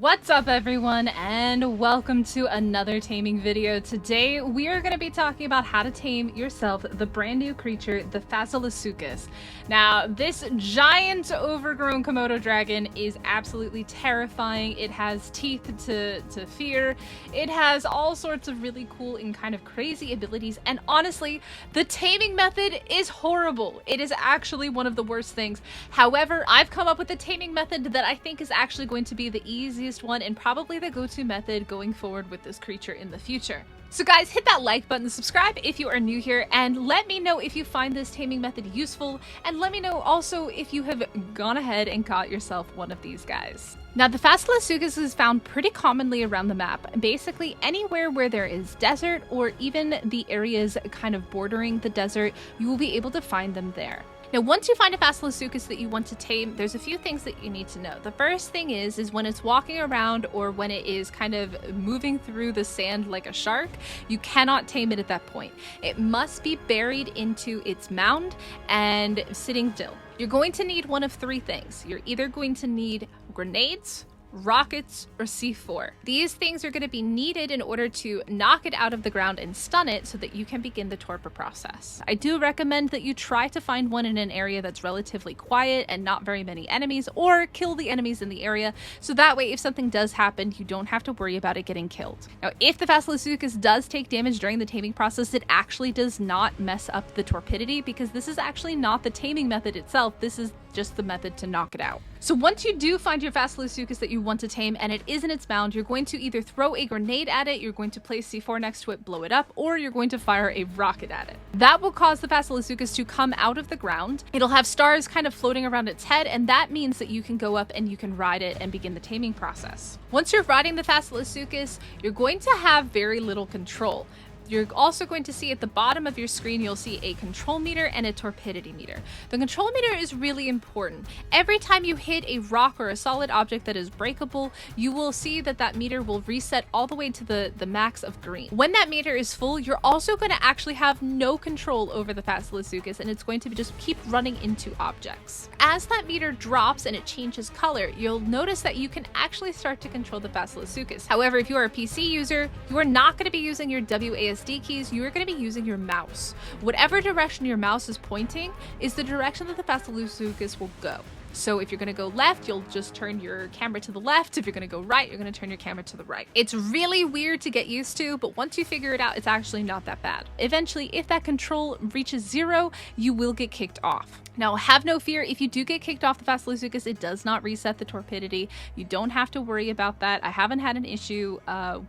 What's up everyone, and welcome to another taming video. Today we are going to be talking about how to tame yourself the brand new creature, the Fasolasuchus. Now this giant overgrown Komodo dragon is absolutely terrifying. It has teeth to fear. It has all sorts of really cool and kind of crazy abilities, and honestly the taming method is horrible. It is actually one of the worst things. However, I've come up with a taming method that I think is actually going to be the easiest one and probably the go-to method going forward with this creature in the future. So guys, hit that like button, subscribe if you are new here, and let me know if you find this taming method useful, and let me know also if you have gone ahead and caught yourself one of these guys. Now the Fasolasuchus is found pretty commonly around the map, basically anywhere where there is desert or even the areas kind of bordering the desert, you will be able to find them there. Now, once you find a Fasolasuchus that you want to tame, there's a few things that you need to know. The first thing is when it's walking around or when it is kind of moving through the sand like a shark, you cannot tame it at that point. It must be buried into its mound and sitting still. You're going to need one of three things. You're either going to need grenades, rockets, or C4. These things are going to be needed in order to knock it out of the ground and stun it so that you can begin the torpor process. I do recommend that you try to find one in an area that's relatively quiet and not very many enemies, or kill the enemies in the area, so that way if something does happen, you don't have to worry about it getting killed. Now, if the Fasolasuchus does take damage during the taming process, it actually does not mess up the torpidity, because this is actually not the taming method itself, this is just the method to knock it out. So once you do find your Fasolasuchus that you want to tame and it is in its mound, you're going to either throw a grenade at it, you're going to place C4 next to it, blow it up, or you're going to fire a rocket at it. That will cause the Fasolasuchus to come out of the ground. It'll have stars kind of floating around its head, and that means that you can go up and you can ride it and begin the taming process. Once you're riding the Fasolasuchus, you're going to have very little control. You're also going to see at the bottom of your screen, you'll see a control meter and a torpidity meter. The control meter is really important. Every time you hit a rock or a solid object that is breakable, you will see that that meter will reset all the way to the max of green. When that meter is full, you're also going to actually have no control over the Fasolasuchus, and it's going to just keep running into objects. As that meter drops and it changes color, you'll notice that you can actually start to control the Fasolasuchus. However, if you are a PC user, you are not going to be using your WASD keys, you are going to be using your mouse. Whatever direction your mouse is pointing is the direction that the Fasolasuchus will go. So if you're going to go left, you'll just turn your camera to the left. If you're going to go right, you're going to turn your camera to the right. It's really weird to get used to, but once you figure it out, it's actually not that bad. Eventually, if that control reaches 0, you will get kicked off. Now, have no fear, if you do get kicked off the Fasolasuchus, it does not reset the torpidity. You don't have to worry about that. I haven't had an issue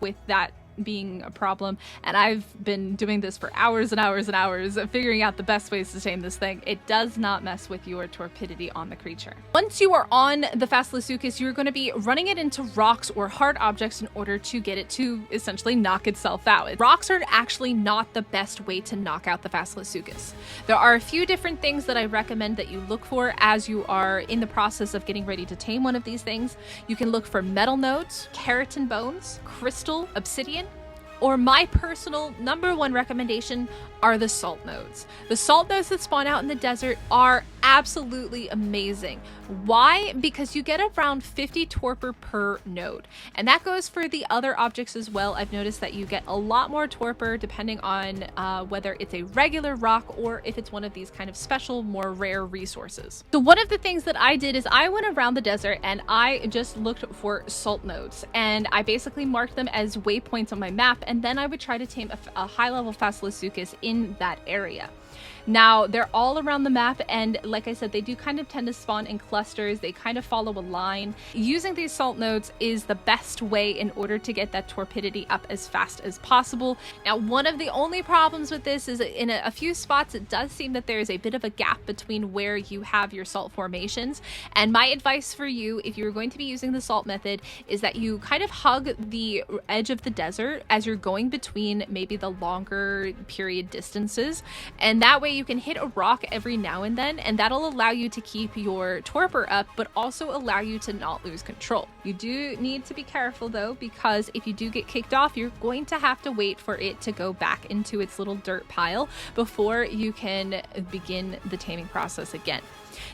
with that being a problem, and I've been doing this for hours and hours and hours, figuring out the best ways to tame this thing. It does not mess with your torpidity on the creature. Once you are on the Fasolasuchus, you're going to be running it into rocks or hard objects in order to get it to essentially knock itself out. Rocks are actually not the best way to knock out the Fasolasuchus. There are a few different things that I recommend that you look for as you are in the process of getting ready to tame one of these things. You can look for metal nodes, keratin bones, crystal, obsidian, or my personal #1 recommendation are the salt nodes. The salt nodes that spawn out in the desert are absolutely amazing. Why? Because you get around 50 torpor per node, and that goes for the other objects as well. I've noticed that you get a lot more torpor depending on whether it's a regular rock or if it's one of these kind of special, more rare resources. So one of the things that I did is I went around the desert and I just looked for salt nodes, and I basically marked them as waypoints on my map, and then I would try to tame a high-level Fasolasuchus in that area. Now, they're all around the map, and like I said, they do kind of tend to spawn in clusters. They kind of follow a line. Using these salt nodes is the best way in order to get that torpidity up as fast as possible. Now, one of the only problems with this is in a few spots, it does seem that there is a bit of a gap between where you have your salt formations. And my advice for you, if you're going to be using the salt method, is that you kind of hug the edge of the desert as you're going between maybe the longer period distances. And that way you can hit a rock every now and then, and that'll allow you to keep your torpor up, but also allow you to not lose control. You do need to be careful though, because if you do get kicked off, you're going to have to wait for it to go back into its little dirt pile before you can begin the taming process again.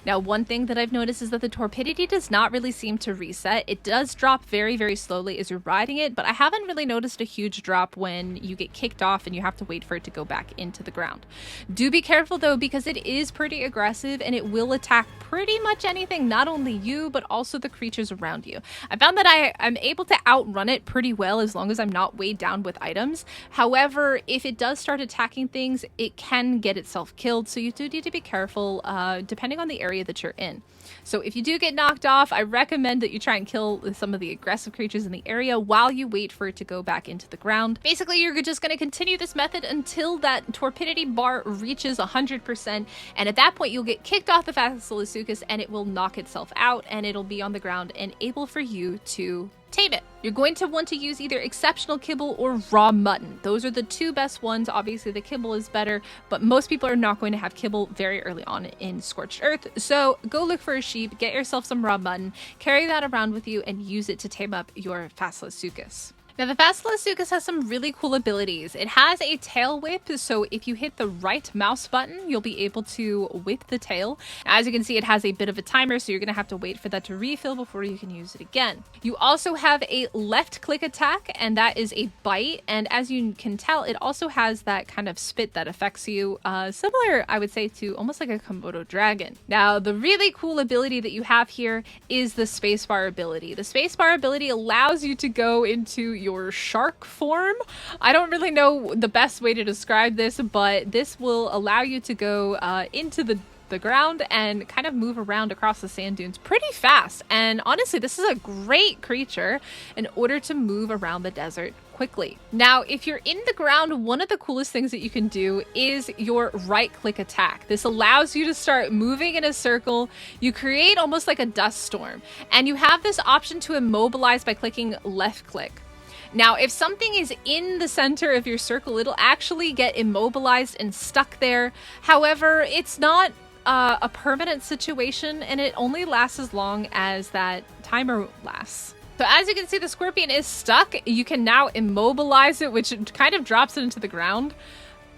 Now, one thing that I've noticed is that the torpidity does not really seem to reset. It does drop very, very slowly as you're riding it, but I haven't really noticed a huge drop when you get kicked off and you have to wait for it to go back into the ground. Do be careful though, because it is pretty aggressive and it will attack pretty much anything, not only you, but also the creatures around you. I found that I'm able to outrun it pretty well as long as I'm not weighed down with items. However, if it does start attacking things, it can get itself killed, so you do need to be careful depending on the area that you're in. So if you do get knocked off, I recommend that you try and kill some of the aggressive creatures in the area while you wait for it to go back into the ground. Basically, you're just going to continue this method until that torpidity bar reaches 100%, and at that point you'll get kicked off the Fasolasuchus and it will knock itself out and it'll be on the ground and able for you to tame it. You're going to want to use either exceptional kibble or raw mutton. Those are the two best ones. Obviously the kibble is better, but most people are not going to have kibble very early on in Scorched Earth. So go look for a sheep, get yourself some raw mutton, carry that around with you and use it to tame up your Fasolasuchus. Now, the Fasolasuchus has some really cool abilities. It has a tail whip, so if you hit the right mouse button, you'll be able to whip the tail. As you can see, it has a bit of a timer, so you're going to have to wait for that to refill before you can use it again. You also have a left click attack, and that is a bite, and as you can tell, it also has that kind of spit that affects you, similar, I would say, to almost like a Komodo dragon. Now, the really cool ability that you have here is the spacebar ability. The spacebar ability allows you to go into your shark form. I don't really know the best way to describe this, but this will allow you to go into the ground and kind of move around across the sand dunes pretty fast. And honestly, this is a great creature in order to move around the desert quickly. Now, if you're in the ground, one of the coolest things that you can do is your right click attack. This allows you to start moving in a circle. You create almost like a dust storm, and you have this option to immobilize by clicking left click. Now, if something is in the center of your circle, it'll actually get immobilized and stuck there. However, it's not a permanent situation, and it only lasts as long as that timer lasts. So as you can see, the scorpion is stuck. You can now immobilize it, which kind of drops it into the ground.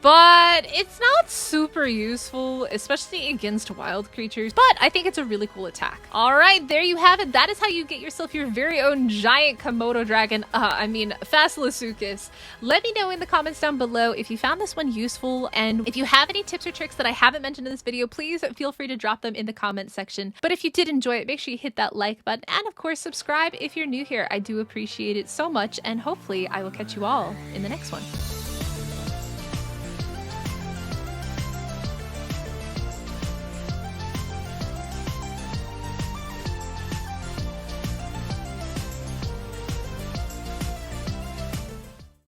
But it's not super useful, especially against wild creatures. But I think it's a really cool attack. All right, there you have it. That is how you get yourself your very own giant Komodo dragon. Fasolasuchus. Let me know in the comments down below if you found this one useful. And if you have any tips or tricks that I haven't mentioned in this video, please feel free to drop them in the comment section. But if you did enjoy it, make sure you hit that like button. And of course, subscribe if you're new here. I do appreciate it so much. And hopefully I will catch you all in the next one.